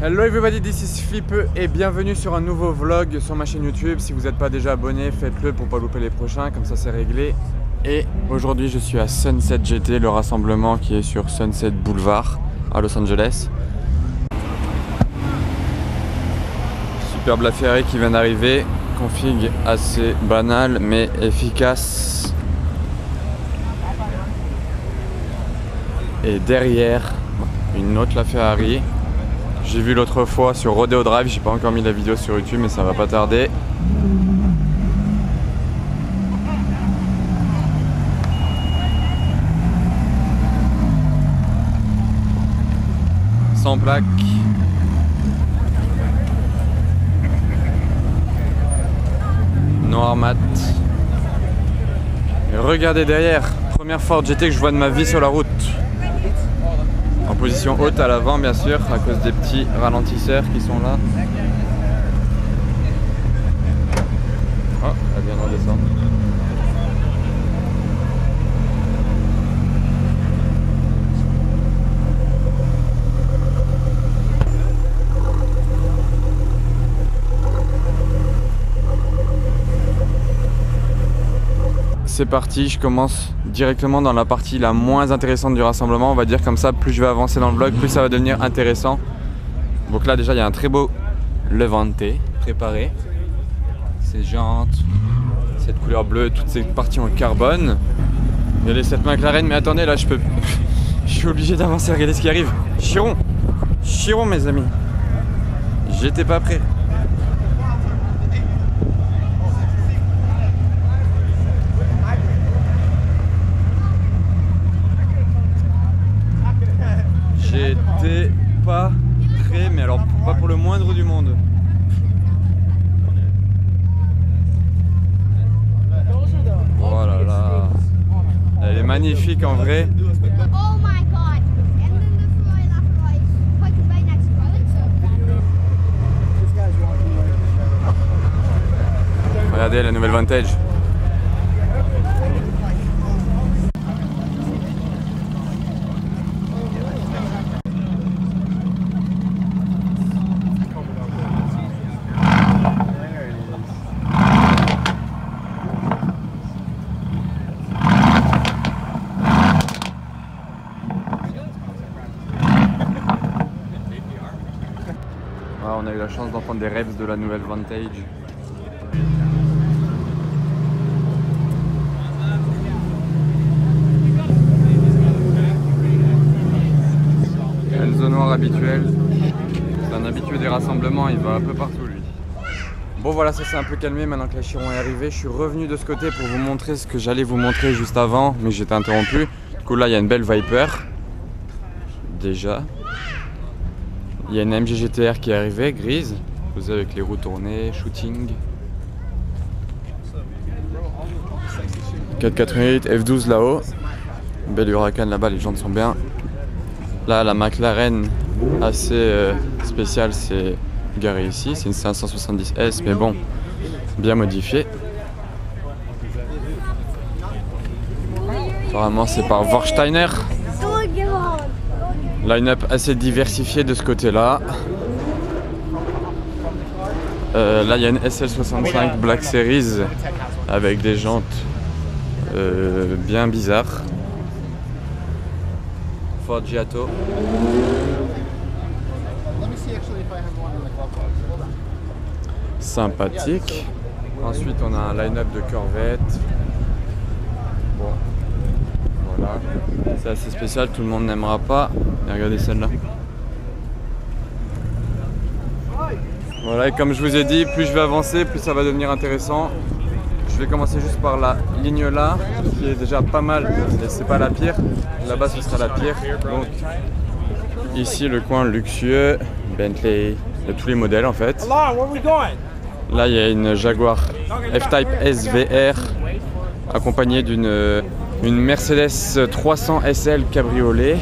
Hello everybody, this is Flippeux et bienvenue sur un nouveau vlog sur ma chaîne YouTube. Si vous n'êtes pas déjà abonné, faites-le pour pas louper les prochains, comme ça c'est réglé. Et aujourd'hui je suis à Sunset GT, le rassemblement qui est sur Sunset Boulevard à Los Angeles. Superbe la Ferrari qui vient d'arriver, config assez banal mais efficace. Et derrière, une autre la Ferrari. J'ai vu l'autre fois sur Rodeo Drive, j'ai pas encore mis la vidéo sur YouTube mais ça va pas tarder. Sans plaque. Noir mat. Et regardez derrière, première Ford GT que je vois de ma vie sur la route. En position haute à l'avant bien sûr, à cause des petits ralentisseurs qui sont là. Oh, elle vient de redescendre. C'est parti, je commence directement dans la partie la moins intéressante du rassemblement, on va dire comme ça. Plus je vais avancer dans le vlog, plus ça va devenir intéressant. Donc là déjà il y a un très beau Levante préparé. Ces jantes, cette couleur bleue, toutes ces parties en carbone. Il y a les 7 McLaren, mais attendez là je peux... je suis obligé d'avancer, regardez ce qui arrive. Chiron, Chiron mes amis. J'étais pas prêt. J'étais pas prêt, mais alors pas pour le moindre du monde. Oh là là, elle est magnifique en vrai. Regardez la nouvelle Vantage. On a eu la chance d'entendre des revs de la nouvelle Vantage. Enzo noir habituel. C'est un habitué des rassemblements, il va un peu partout lui. Bon voilà, ça s'est un peu calmé maintenant que la Chiron est arrivée. Je suis revenu de ce côté pour vous montrer ce que j'allais vous montrer juste avant, mais j'étais interrompu. Du coup là il y a une belle Viper. Déjà. Il y a une MG GTR qui est arrivée, grise, posée avec les roues tournées, shooting. 488, F12 là-haut. Belle Huracan là-bas, les jantes sont bien. Là, la McLaren assez spéciale, c'est garée ici. C'est une 570S, mais bon, bien modifiée. Apparemment, c'est par Warsteiner. Line-up assez diversifié de ce côté-là. Là, il y a une SL65 Black Series avec des jantes bien bizarres. Ford Giato. Sympathique. Ensuite, on a un line-up de Corvette. Bon. Voilà. C'est assez spécial, tout le monde n'aimera pas. Et regardez celle-là. Voilà, et comme je vous ai dit, plus je vais avancer, plus ça va devenir intéressant. Je vais commencer juste par la ligne là, qui est déjà pas mal, mais c'est pas la pire. Là-bas, ce sera la pire. Donc, ici, le coin luxueux, Bentley, de tous les modèles en fait. Là, il y a une Jaguar F-Type SVR, accompagnée d'une Mercedes 300 SL Cabriolet.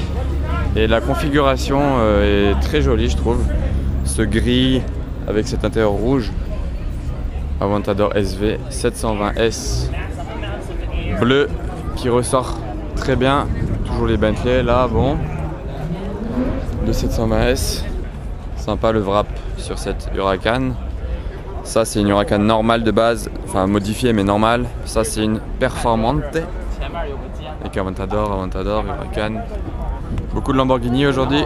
Et la configuration est très jolie, je trouve. Ce gris avec cet intérieur rouge. Aventador SV 720S bleu qui ressort très bien. Toujours les Bentley là, bon. De 720S. Sympa le wrap sur cette Huracan. Ça c'est une Huracan normale de base, enfin modifiée mais normale. Ça c'est une Performante. Avec Aventador, Huracan. Beaucoup de Lamborghini aujourd'hui.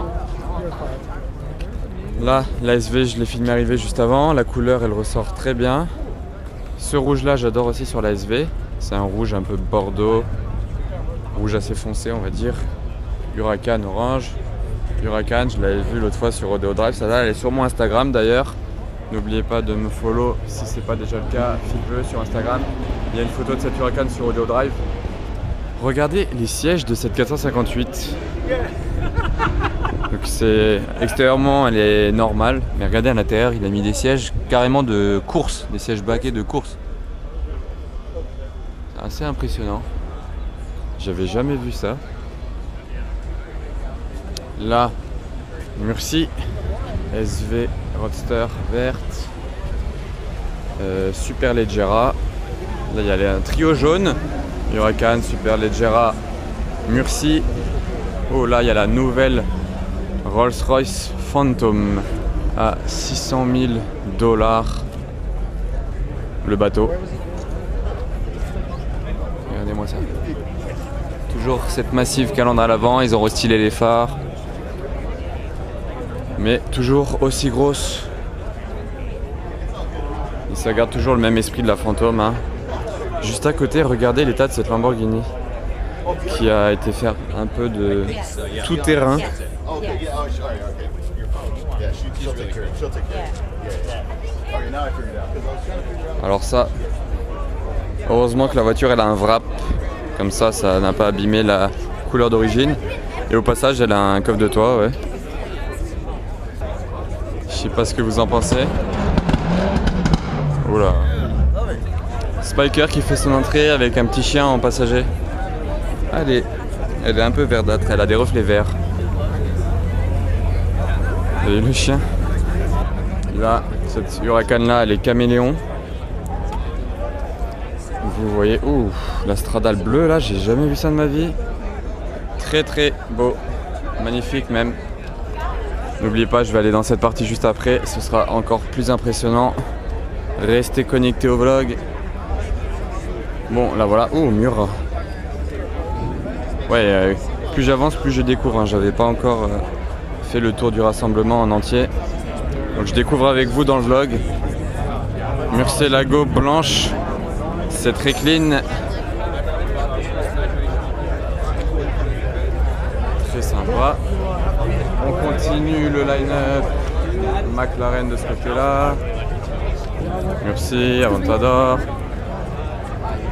Là, la SV, je l'ai filmé arriver juste avant. La couleur, elle ressort très bien. Ce rouge-là, j'adore aussi sur la SV. C'est un rouge un peu bordeaux. Rouge assez foncé, on va dire. Huracan orange. Huracan, je l'avais vu l'autre fois sur Rodeo Drive. Celle-là, elle est sur mon Instagram d'ailleurs. N'oubliez pas de me follow si ce n'est pas déjà le cas. Faites-le sur Instagram. Il y a une photo de cette Huracan sur Rodeo Drive. Regardez les sièges de cette 458. Donc c'est extérieurement elle est normale, mais regardez à l'intérieur il a mis des sièges carrément de course, des sièges baquets de course. C'est assez impressionnant. J'avais jamais vu ça. Là, Murcie, SV Roadster verte, Superleggera. Là il y a un trio jaune, Huracan, Superleggera, Murcie. Oh là il y a la nouvelle Rolls-Royce Phantom à 600 000 $. Le bateau. Regardez-moi ça. Toujours cette massive calandre à l'avant, ils ont restylé les phares. Mais toujours aussi grosse. Et ça garde toujours le même esprit de la Phantom. Hein. Juste à côté, regardez l'état de cette Lamborghini. Qui a été faire un peu de tout terrain. Alors ça, heureusement que la voiture elle a un wrap, comme ça n'a pas abîmé la couleur d'origine. Et au passage elle a un coffre de toit, ouais. Je sais pas ce que vous en pensez. Oula. Spiker qui fait son entrée avec un petit chien en passager. Elle est un peu verdâtre, elle a des reflets verts. Et le chien. Là, cette Huracan là, elle est caméléon. Vous voyez, ouh, la Stradale bleue là, j'ai jamais vu ça de ma vie. Très très beau, magnifique même. N'oubliez pas, je vais aller dans cette partie juste après, ce sera encore plus impressionnant. Restez connectés au vlog. Bon, là voilà, ouh, mur. Ouais, plus j'avance, plus je découvre. Hein. J'avais pas encore fait le tour du rassemblement en entier. Donc je découvre avec vous dans le vlog. Murcielago blanche. C'est très clean. Très sympa. On continue le line-up. McLaren de ce côté-là. Merci, Aventador.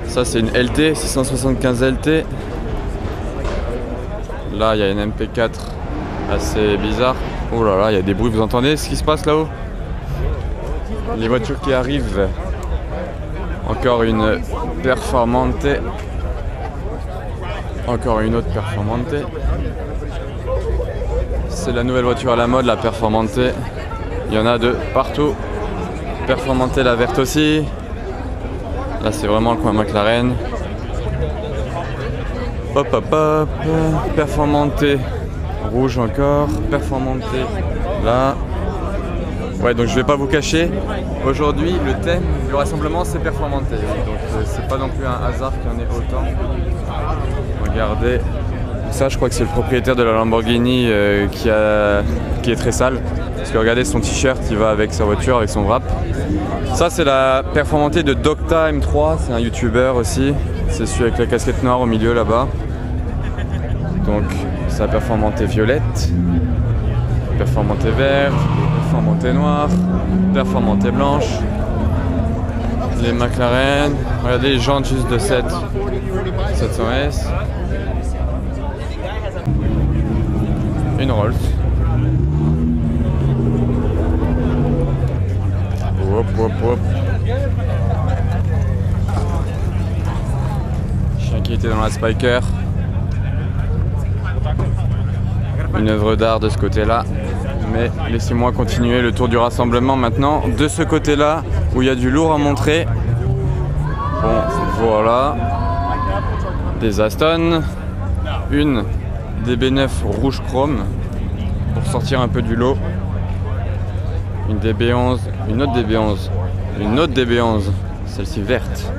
Ça c'est une LT, 675 LT. Là, il y a une MP4 assez bizarre. Oh là là, il y a des bruits. Vous entendez ce qui se passe là-haut? Les voitures qui arrivent. Encore une Performante. Encore une autre Performante. C'est la nouvelle voiture à la mode, la Performante. Il y en a de partout. Performante la verte aussi. Là, c'est vraiment le coin McLaren. Hop hop hop, Performante rouge encore, Performante là. Ouais, donc je vais pas vous cacher, aujourd'hui le thème du rassemblement c'est Performante, donc c'est pas non plus un hasard qu'il y en ait autant. Regardez, ça je crois que c'est le propriétaire de la Lamborghini qui est très sale, parce que regardez son t-shirt il va avec sa voiture, avec son wrap. Ça c'est la Performante de Docta M3, c'est un youtubeur aussi. C'est celui avec la casquette noire au milieu là-bas. Donc, sa Performante violette, Performante verte, Performante noire, Performante blanche. Les McLaren. Regardez les jantes juste de 700S. Une Rolls. Hop, hop, hop. Qui était dans la Spiker. Une œuvre d'art de ce côté-là. Mais laissez-moi continuer le tour du rassemblement maintenant. De ce côté-là, où il y a du lourd à montrer. Bon, voilà. Des Aston. Une DB9 rouge chrome. Pour sortir un peu du lot. une DB11, une autre DB11, une autre DB11, celle-ci verte.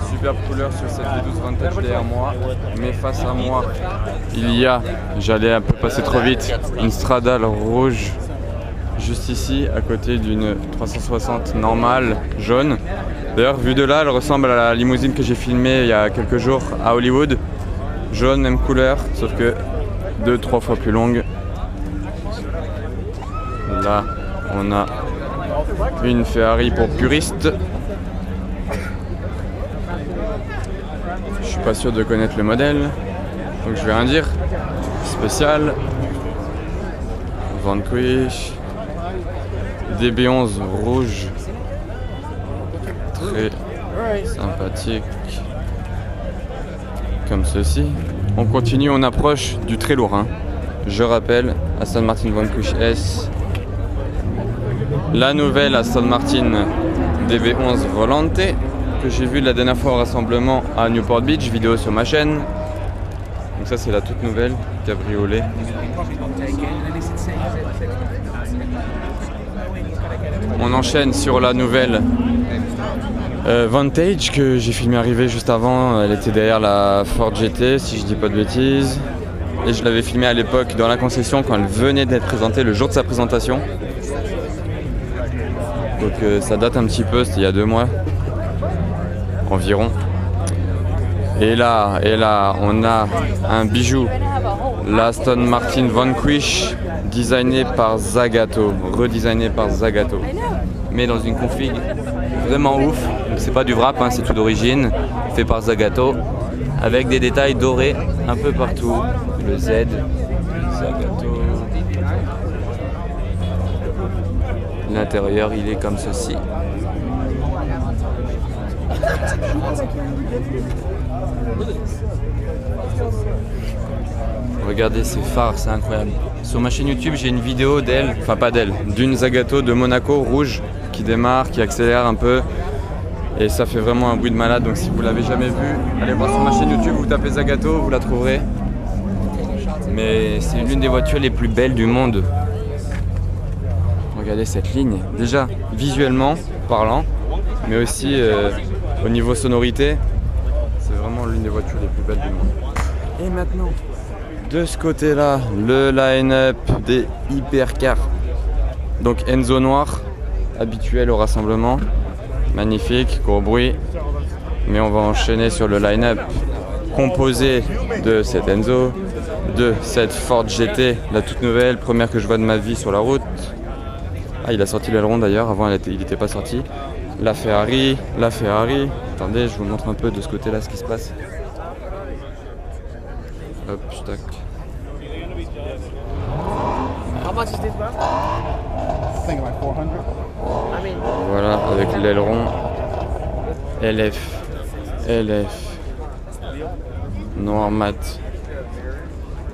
Superbe couleur sur cette V12 Vantage derrière moi, mais face à moi il y a, j'allais un peu passer trop vite, une Stradale rouge juste ici à côté d'une 360 normale jaune. D'ailleurs vue de là elle ressemble à la limousine que j'ai filmée il y a quelques jours à Hollywood, jaune même couleur sauf que 2-3 fois plus longue. Là on a une Ferrari pour puristes. Je suis pas sûr de connaître le modèle, donc je vais rien dire. Spécial, Vanquish, DB11 rouge, très sympathique, comme ceci. On continue, on approche du très lourd. Hein. Je rappelle, Aston Martin Vanquish S, la nouvelle Aston Martin DB11 Volante, que j'ai vu la dernière fois au rassemblement à Newport Beach, vidéo sur ma chaîne. Donc ça c'est la toute nouvelle cabriolet. On enchaîne sur la nouvelle Vantage que j'ai filmé arriver juste avant. Elle était derrière la Ford GT si je dis pas de bêtises. Et je l'avais filmé à l'époque dans la concession quand elle venait d'être présentée, le jour de sa présentation. Donc ça date un petit peu, c'était il y a 2 mois environ. Et là on a un bijou, l'Aston Martin Vanquish, designé par Zagato, redesigné par Zagato, mais dans une config vraiment ouf. Donc c'est pas du wrap, hein, c'est tout d'origine, fait par Zagato, avec des détails dorés un peu partout. Le Z, Zagato. L'intérieur il est comme ceci. Regardez ces phares, c'est incroyable. Sur ma chaîne YouTube, j'ai une vidéo d'elle, enfin pas d'elle, d'une Zagato de Monaco rouge qui démarre, qui accélère un peu. Et ça fait vraiment un bruit de malade. Donc si vous l'avez jamais vu, allez voir sur ma chaîne YouTube, vous tapez Zagato, vous la trouverez. Mais c'est l'une des voitures les plus belles du monde. Regardez cette ligne. Déjà, visuellement parlant, mais aussi au niveau sonorité, c'est vraiment l'une des voitures les plus belles du monde. Et maintenant, de ce côté-là, le line-up des hypercars. Donc Enzo noir, habituel au rassemblement. Magnifique, gros bruit. Mais on va enchaîner sur le line-up composé de cette Enzo, de cette Ford GT, la toute nouvelle, première que je vois de ma vie sur la route. Ah, il a sorti l'aileron d'ailleurs, avant il n'était pas sorti. La Ferrari. Attendez, je vous montre un peu de ce côté-là ce qui se passe. Hop, tac. Voilà, avec l'aileron. LF. Noir mat.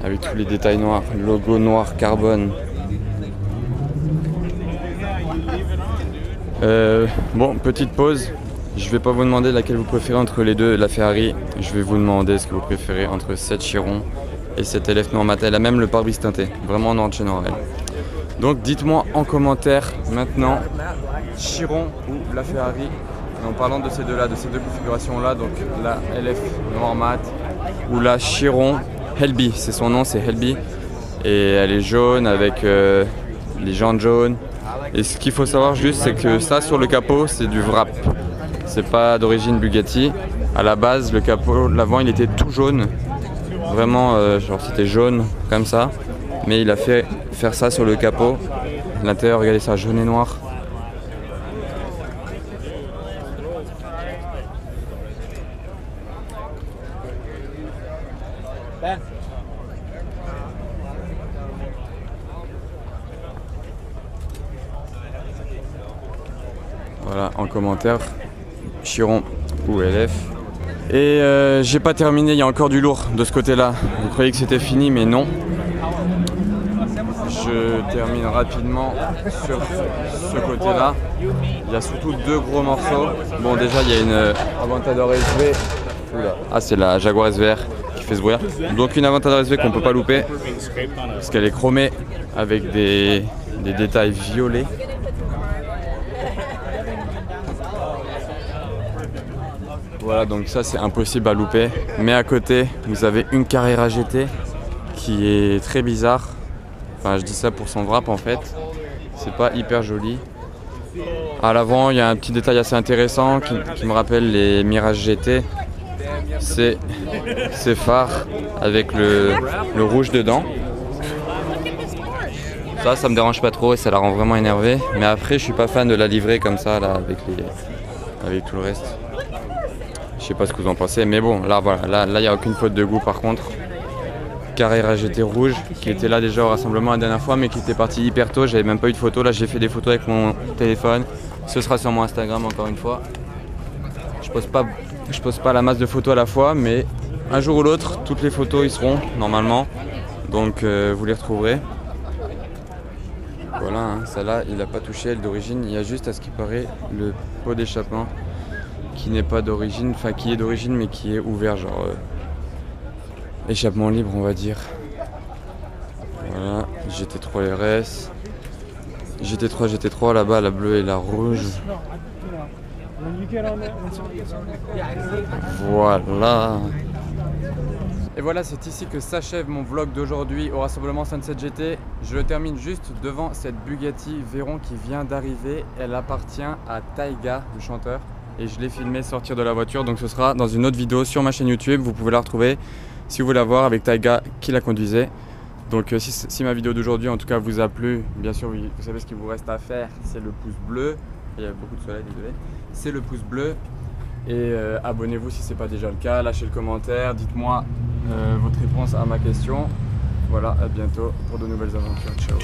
Avec tous les détails noirs. Logo noir carbone. Bon, petite pause. Je vais pas vous demander laquelle vous préférez entre les deux, la Ferrari. Je vais vous demander ce que vous préférez entre cette Chiron et cette LF noir mat. Elle a même le pare-brise teinté, vraiment noir de chez noir. Donc dites-moi en commentaire maintenant, Chiron ou la Ferrari. Et en parlant de ces deux-là, de ces deux configurations-là, donc la LF noir mat ou la Chiron Helby, c'est son nom, c'est Helby. Et elle est jaune avec les jantes jaunes. Et ce qu'il faut savoir juste, c'est que ça sur le capot, c'est du wrap. C'est pas d'origine Bugatti. À la base, le capot, l'avant, il était tout jaune. Vraiment, genre c'était jaune comme ça. Mais il a fait faire ça sur le capot. L'intérieur, regardez ça, jaune et noir. Voilà, en commentaire, Chiron ou LF. Et j'ai pas terminé, il y a encore du lourd de ce côté-là. Vous croyez que c'était fini, mais non. Je termine rapidement sur ce côté-là. Il y a surtout deux gros morceaux. Bon, déjà, il y a une Aventador SV. Oula. Ah, c'est la Jaguar SVR qui fait ce bruit. Donc une Aventador SV qu'on peut pas louper parce qu'elle est chromée avec des des détails violets. Voilà, donc ça c'est impossible à louper. Mais à côté, vous avez une Carrera GT qui est très bizarre. Enfin, je dis ça pour son wrap en fait. C'est pas hyper joli. À l'avant, il y a un petit détail assez intéressant qui me rappelle les Mirage GT. C'est ces phares avec le rouge dedans. Ça me dérange pas trop et ça la rend vraiment énervée. Mais après, je suis pas fan de la livrée comme ça là avec tout le reste. Je sais pas ce que vous en pensez, mais bon, là voilà, là il n'y a aucune faute de goût par contre. Carrera GT rouge qui était là déjà au rassemblement la dernière fois mais qui était parti hyper tôt, j'avais même pas eu de photos. Là j'ai fait des photos avec mon téléphone. Ce sera sur mon Instagram encore une fois. Je pose pas la masse de photos à la fois, mais un jour ou l'autre, toutes les photos y seront normalement. Donc vous les retrouverez. Voilà, hein, celle-là il n'a pas touché, elle d'origine. Il y a juste à ce qui paraît le pot d'échappement qui n'est pas d'origine, enfin qui est d'origine mais qui est ouvert, genre échappement libre on va dire. Voilà, GT3 RS, GT3 là-bas, la bleue et la rouge. Voilà. Et voilà, c'est ici que s'achève mon vlog d'aujourd'hui au rassemblement Sunset GT. Je le termine juste devant cette Bugatti Veyron qui vient d'arriver. Elle appartient à Taiga, le chanteur. Et je l'ai filmé sortir de la voiture, donc ce sera dans une autre vidéo sur ma chaîne YouTube. Vous pouvez la retrouver si vous voulez la voir avec Taiga qui la conduisait. Donc si ma vidéo d'aujourd'hui en tout cas vous a plu, bien sûr vous savez ce qu'il vous reste à faire, c'est le pouce bleu. Il y a beaucoup de soleil, désolé. C'est le pouce bleu et abonnez-vous si ce n'est pas déjà le cas. Lâchez le commentaire, dites-moi votre réponse à ma question. Voilà, à bientôt pour de nouvelles aventures. Ciao.